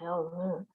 hell no.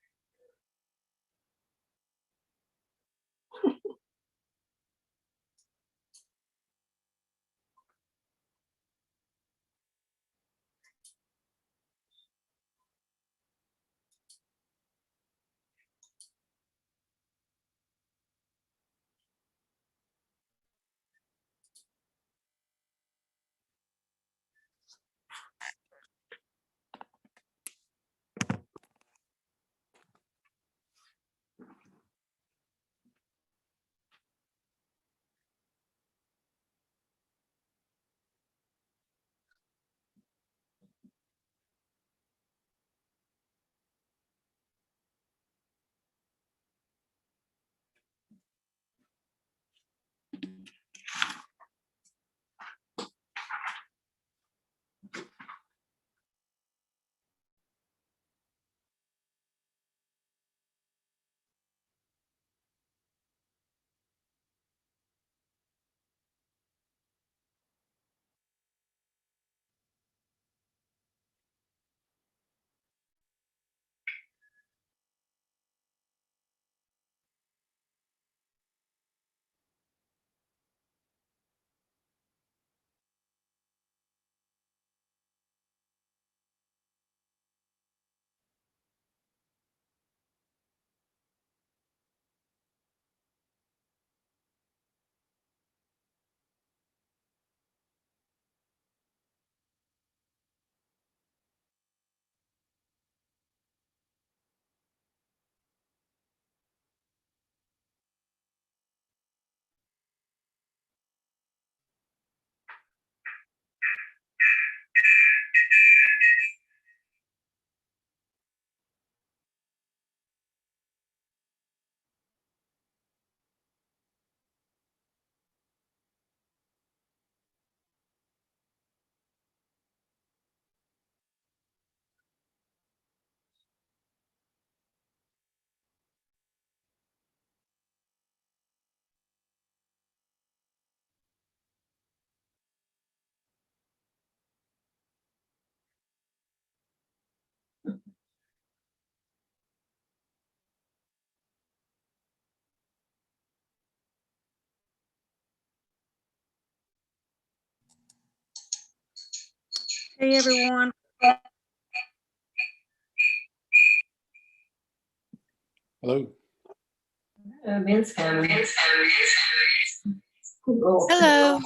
Hey everyone. Hello. Vince coming. Hello.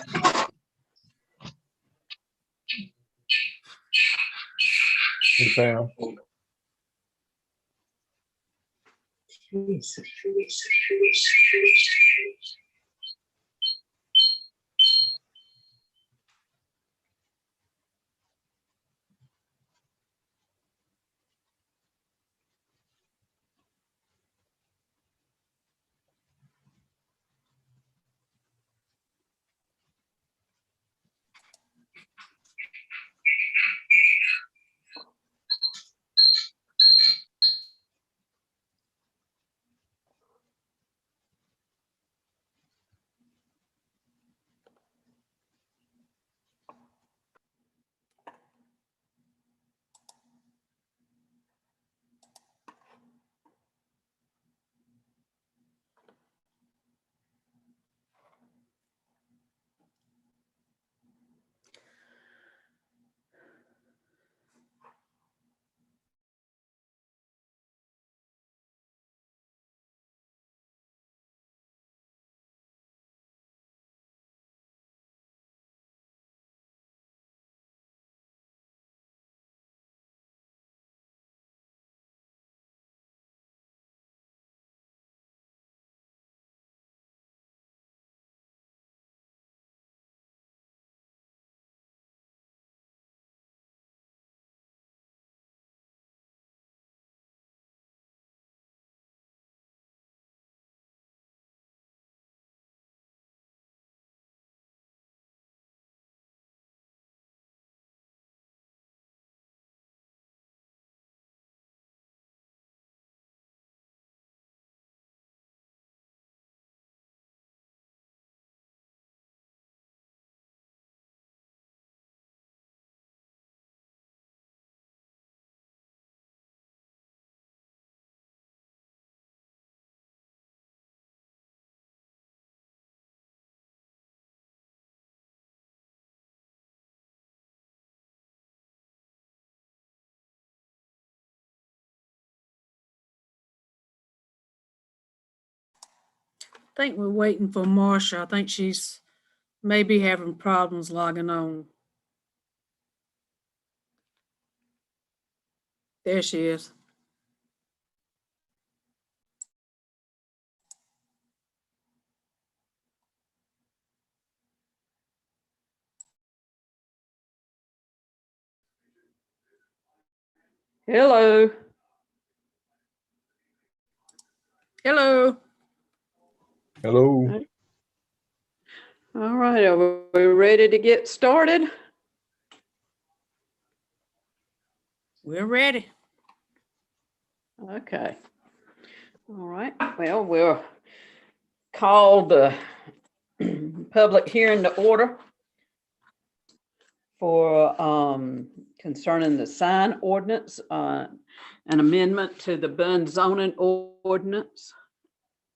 Hey, Pam. Jeez. think we're waiting for Marcia. I think she's maybe having problems logging on. There she is. Hello. Hello. Hello. All right, are we ready to get started? We're ready. Okay. All right. Well, we'll call the public hearing to order for concerning the sign ordinance, an amendment to the Bunn zoning ordinance.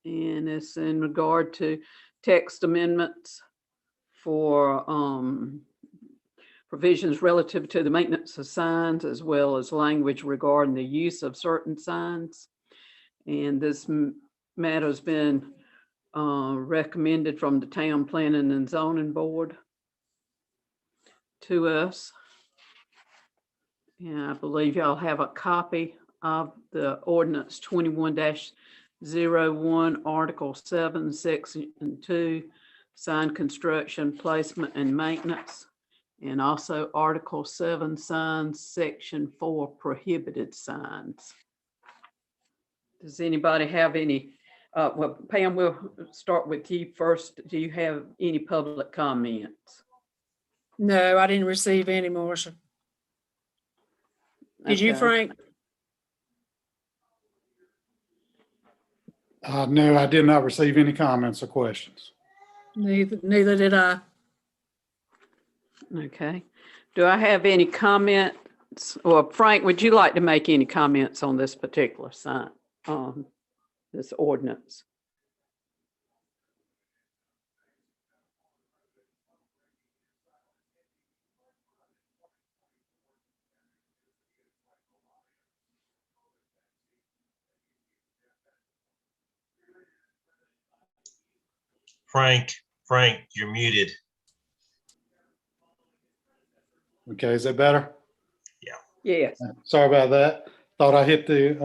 And it's in regard to text amendments for provisions relative to the maintenance of signs, as well as language regarding the use of certain signs. And this matter has been recommended from the Town Planning and Zoning Board to us. And I believe y'all have a copy of the ordinance 21-01, Article 7, Section 2, sign construction, placement, and maintenance. And also Article 7, signs, Section 4, prohibited signs. Does anybody have any, well, Pam, we'll start with you first. Do you have any public comments? No, I didn't receive any, Marcia. Did you, Okay. Frank? No, I did not receive any comments or questions. Neither did I. Okay. Do I have any comments? Or Frank, would you like to make any comments on this particular sign, this ordinance? Frank, you're muted. Okay, is that better? Yes. Sorry about that. Thought I hit the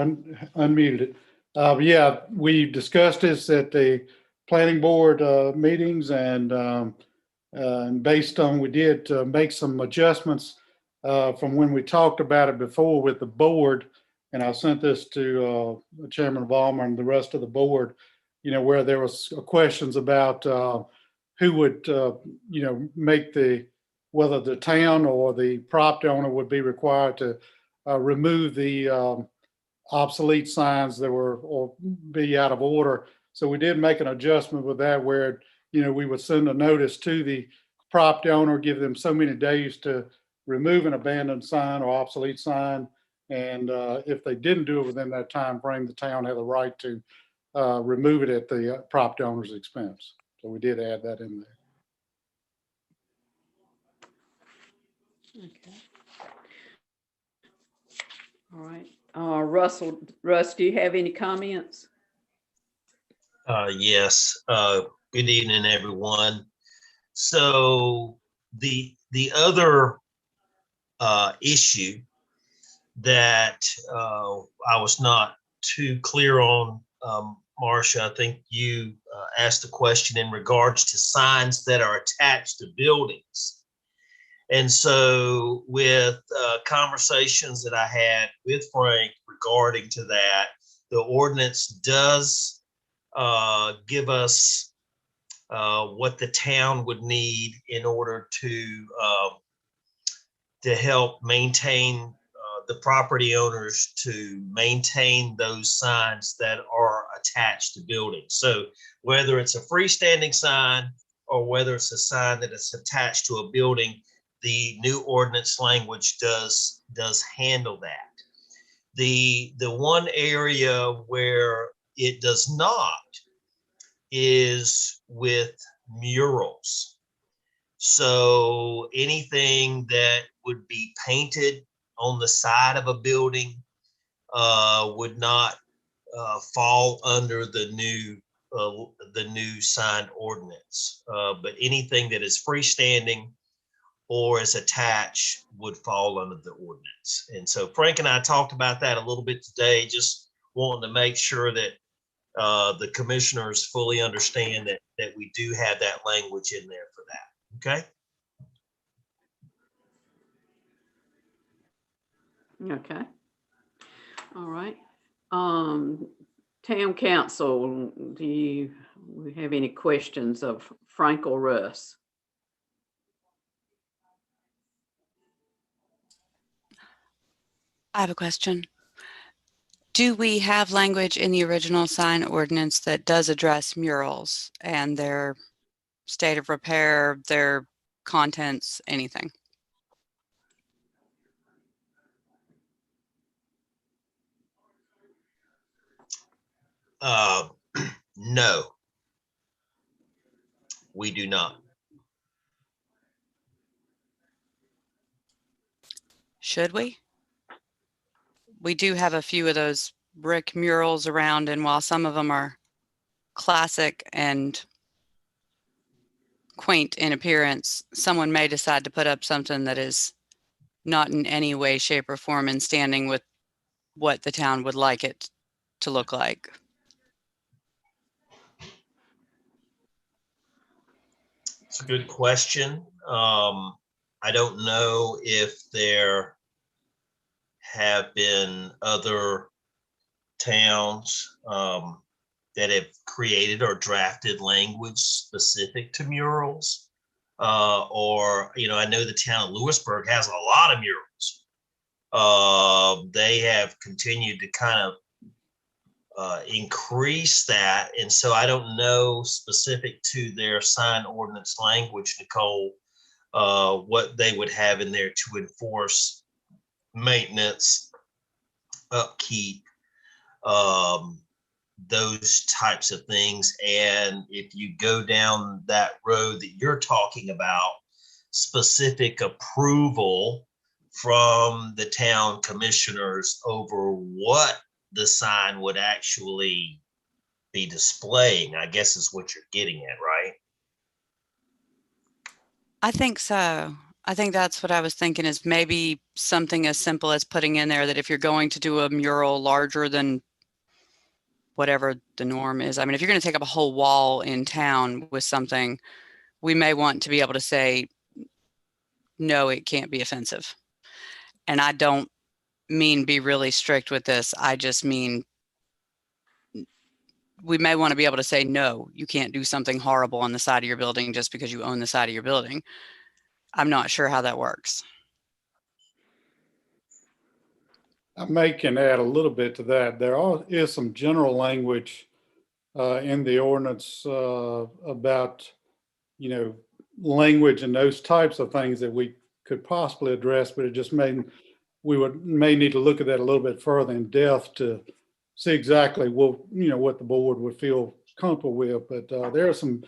unmuted it. Yeah, we discussed this at the planning board meetings, and based on, we did make some adjustments from when we talked about it before with the board. And I sent this to Chairman Ballmer and the rest of the board, you know, where there was questions about who would, you know, make whether the town or the property owner would be required to remove the obsolete signs that were or be out of order. So we did make an adjustment with that where, you know, we would send a notice to the property owner, give them so many days to remove an abandoned sign or obsolete sign. And if they didn't do it within that time frame, the town had the right to remove it at the property owner's expense. So we did add that in there. Okay. All right. Russ, do you have any comments? Yes. Good evening, everyone. So the other issue that I was not too clear on, Marcia, I think you asked a question in regards to signs that are attached to buildings. And so with conversations that I had with Frank regarding to that, the ordinance does give us what the town would need in order to help maintain the property owners to maintain those signs that are attached to buildings. So whether it's a freestanding sign or whether it's a sign that is attached to a building, the new ordinance language does handle that. The one area where it does not is with murals. So anything that would be painted on the side of a building would not fall under the new the new sign ordinance. But anything that is freestanding or is attached would fall under the ordinance. And so Frank and I talked about that a little bit today, just wanting to make sure that the commissioners fully understand that we do have that language in there for that. Okay. Okay. All right. Town council, we have any questions of Frank or Russ? I have a question. Do we have language in the original sign ordinance that does address murals and their state of repair, their contents, anything? No, we do not. Should we? We do have a few of those brick murals around, and while some of them are classic and quaint in appearance, someone may decide to put up something that is not in any way, shape, or form in standing with what the town would like it to look like. It's a good question. I don't know if there have been other towns that have created or drafted language specific to murals. Or, I know the town of Lewisburg has a lot of murals. They have continued to kind of increase that. And so I don't know specific to their sign ordinance language, Nicole, what they would have in there to enforce maintenance, upkeep, those types of things. And if you go down that road that you're talking about, specific approval from the town commissioners over what the sign would actually be displaying, I guess is what you're getting at, right? I think so. I think that's what I was thinking, is maybe something as simple as putting in there that if you're going to do a mural larger than whatever the norm is, I mean, if you're going to take up a whole wall in town with something, we may want to be able to say, no, it can't be offensive. And I don't mean be really strict with this. I just mean we may want to be able to say, no, you can't do something horrible on the side of your building just because you own the side of your building. I'm not sure how that works. I may can add a little bit to that. Is some general language in the ordinance about, language and those types of things that we could possibly address, but it just may need to look at that a little bit further in depth to see exactly what the board would feel comfortable with. But there are some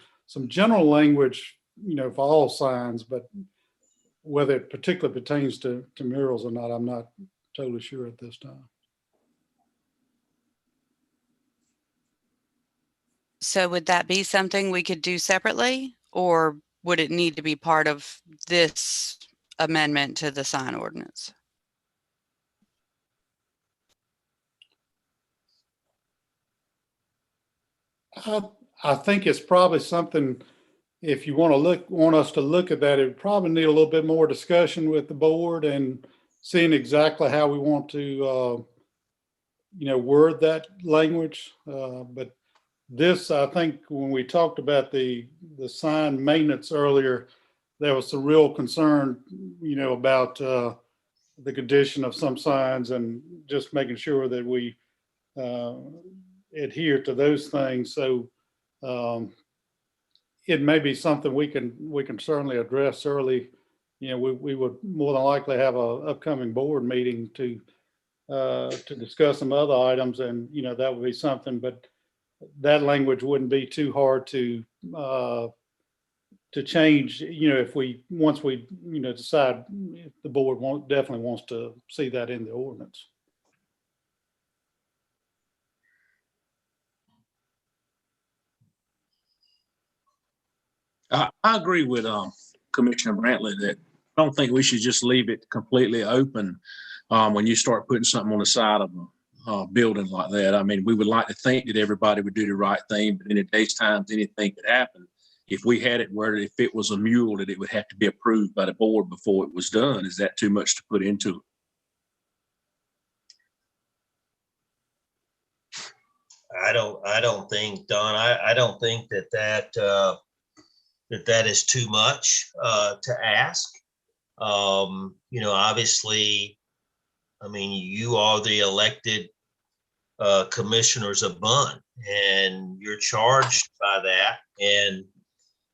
general language, for all signs, but whether it particularly pertains to murals or not, I'm not totally sure at this time. So would that be something we could do separately, or would it need to be part of this amendment to the sign ordinance? I think it's probably something, if you want us to look at that, it would probably need a little bit more discussion with the board and seeing exactly how we want to, word that language. But this, I think when we talked about the sign maintenance earlier, there was some real concern, about the condition of some signs and just making sure that we adhere to those things. So it may be something we can certainly address early. We would more than likely have a upcoming board meeting to discuss some other items, and that would be something. But that language wouldn't be too hard to change. If once we decide, if the board definitely wants to see that in the ordinance. I agree with Commissioner Brantley that I don't think we should just leave it completely open when you start putting something on the side of a building like that. I mean, we would like to think that everybody would do the right thing, but in today's times, anything could happen. If we had it where if it was a mural that it would have to be approved by the board before it was done, is that too much to put into it? I don't think, Don, I don't think that is too much to ask. Obviously, I mean, you are the elected commissioners of Bunn, and you're charged by that.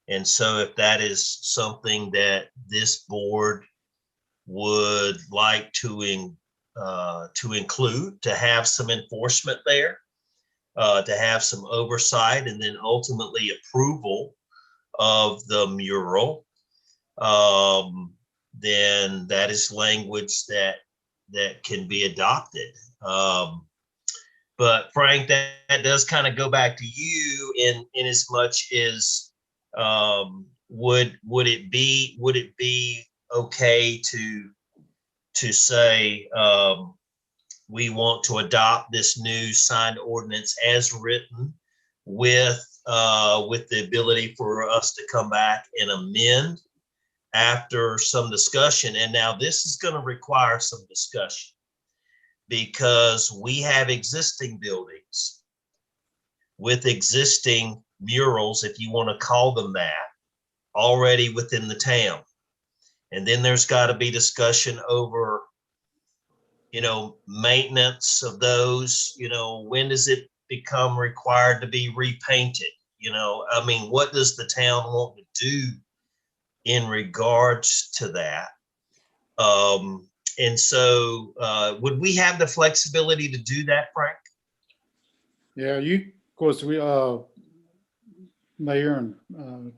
And so if that is something that this board would like to include, to have some enforcement there, to have some oversight, and then ultimately approval of the mural, then that is language that can be adopted. But Frank, that does kind of go back to you in as much as would it be okay to say we want to adopt this new signed ordinance as written with the ability for us to come back and amend after some discussion. And now this is going to require some discussion because we have existing buildings with existing murals, if you want to call them that, already within the town. And then there's got to be discussion over, maintenance of those, when does it become required to be repainted? I mean, what does the town want to do in regards to that? And so would we have the flexibility to do that, Frank? Yeah, of course, we, Mayor and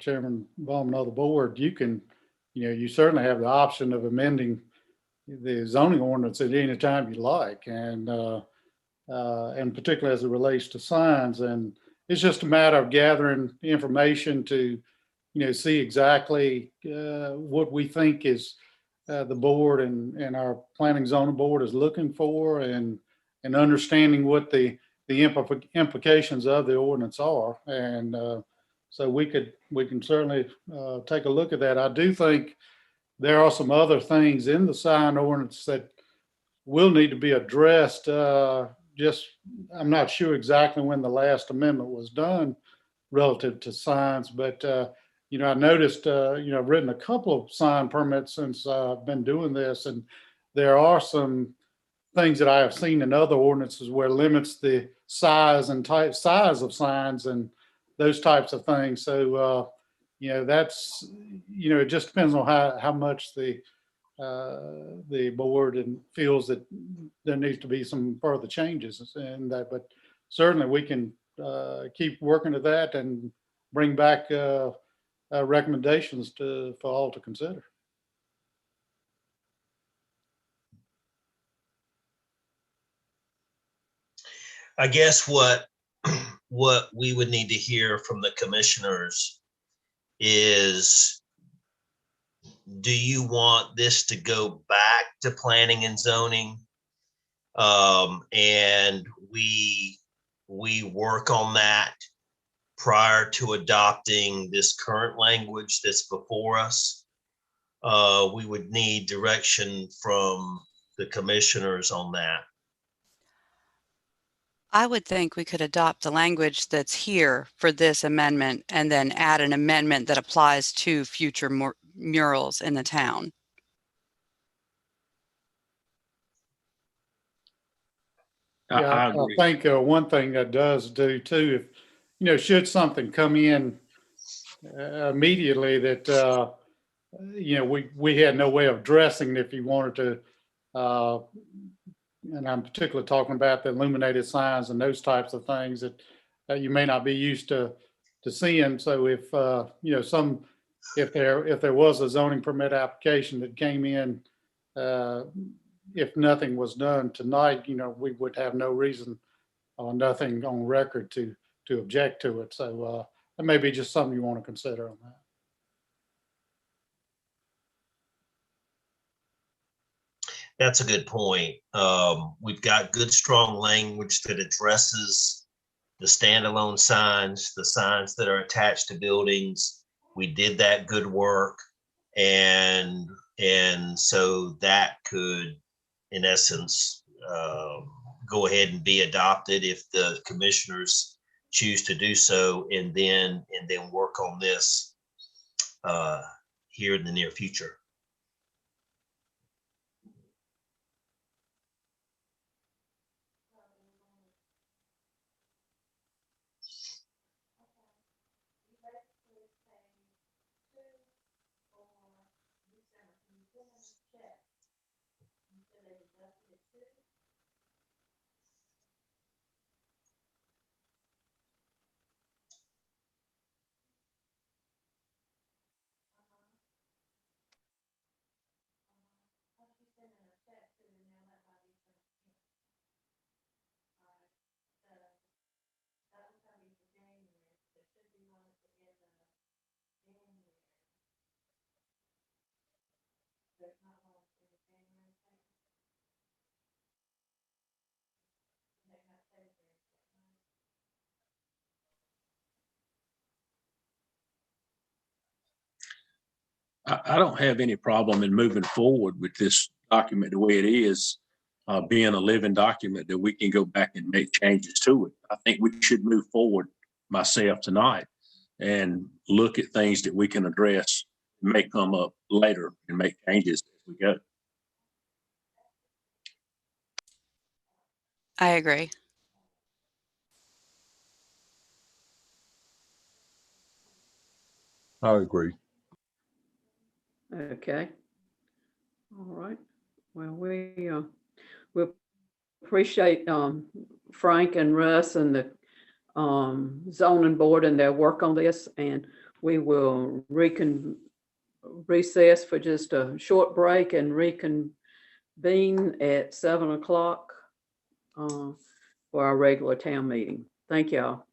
Chairman Bunn of the board, you can, you certainly have the option of amending the zoning ordinance at any time you like, and particularly as it relates to signs. And it's just a matter of gathering information to, see exactly what we think is the board and our planning zoning board is looking for, and understanding what the implications of the ordinance are. And so we can certainly take a look at that. I do think there are some other things in the sign ordinance that will need to be addressed. I'm not sure exactly when the last amendment was done relative to signs, but I noticed, I've written a couple of sign permits since I've been doing this, and there are some things that I have seen in other ordinances where it limits the size of signs and those types of things. So, that's, it just depends on how much the board feels that there needs to be some further changes in that. But certainly we can keep working at that and bring back recommendations for all to consider. I guess what we would need to hear from the commissioners is, do you want this to go back to planning and zoning? And we work on that prior to adopting this current language that's before us. We would need direction from the commissioners on that. I would think we could adopt the language that's here for this amendment and then add an amendment that applies to future murals in the town. Yeah, I think one thing that does do too, if, should something come in immediately that, we had no way of addressing it, if you wanted to, and I'm particularly talking about the illuminated signs and those types of things that you may not be used to seeing. So if, if there was a zoning permit application that came in, if nothing was done tonight, we would have no reason or nothing on record to object to it. So that may be just something you want to consider on that. That's a good point. We've got good, strong language that addresses the standalone signs, the signs that are attached to buildings. We did that good work. And so that could, in essence, go ahead and be adopted if the commissioners choose to do so, and then work on this here in the near future. I don't have any problem in moving forward with this document the way it is, being a living document that we can go back and make changes to it. I think we should move forward myself tonight and look at things that we can address, may come up later, and make changes as we go. I agree. I agree. Okay. All right. Well, we appreciate Frank and Russ and the zoning board and their work on this, and we will recess for just a short break and reconvene at 7 o'clock for our regular town meeting. Thank y'all.